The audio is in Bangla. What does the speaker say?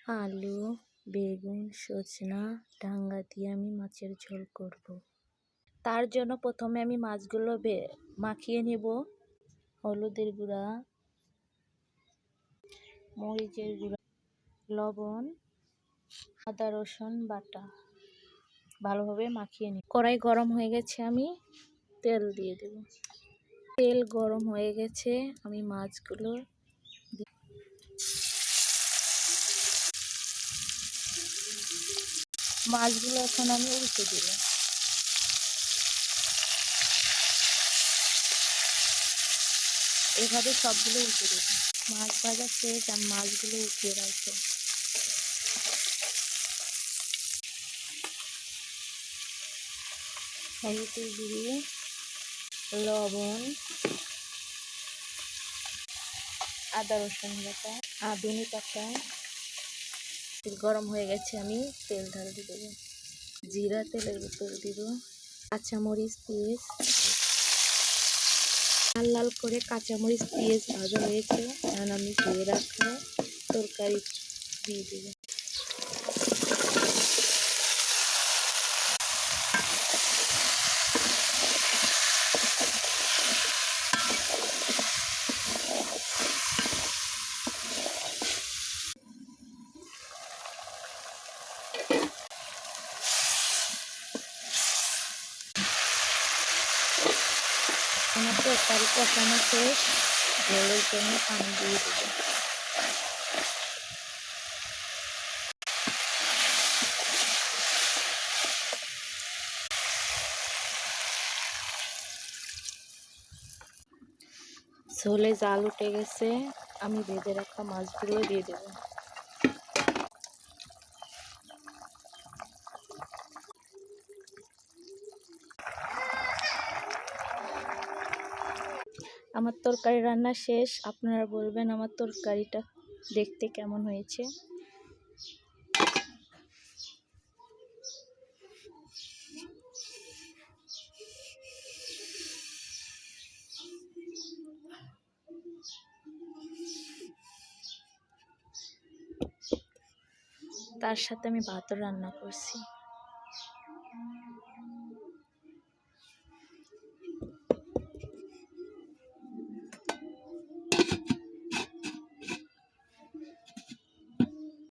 আলু, বেগুন, সজনা, ডাঙ্গা দিয়ে আমি মাছের ঝোল করব। তার জন্য প্রথমে আমি মাছগুলো মাখিয়ে নেব। হলুদের গুঁড়া, মরিচের গুঁড়া, লবণ, আদা রসুন বাটা ভালোভাবে মাখিয়ে নিই। কড়াই গরম হয়ে গেছে, আমি তেল দিয়ে দেব। তেল গরম হয়ে গেছে, আমি মাছগুলো এখন আমি উল্টে দেব। এভাবে সবগুলো উল্টে দেব। মাছ ভাজা শেষ, আমি মাছগুলো উঠিয়ে রাখবো। হলুদের গুঁড়ো, লবণ, আদা রসুন বাটা, ধনে পাতা। তেল গরম হয়ে গেছে, আমি তেল ঢালতে দেবো। জিরা তেলের ভিতর দিব। কাঁচামরিচ, পেঁয়াজ, লাল লাল করে কাঁচামরিচ পেঁয়াজ ভাজা হয়েছে। এখন আমি ধুয়ে রাখা তরকারি দিয়ে দেব। আমার তরকারি কষানো শেষ, ঝোলের জন্য পানি দিয়ে দেব। ঝোলে জাল উঠে গেছে, আমি ভেজে রাখা মাছগুলো দিয়ে দেব। আমার তরকারি রান্না শেষ। আপনারা বলবেন আমার তরকারিটা দেখতে কেমন হয়েছে। তার সাথে আমি ভাতও রান্না করছি।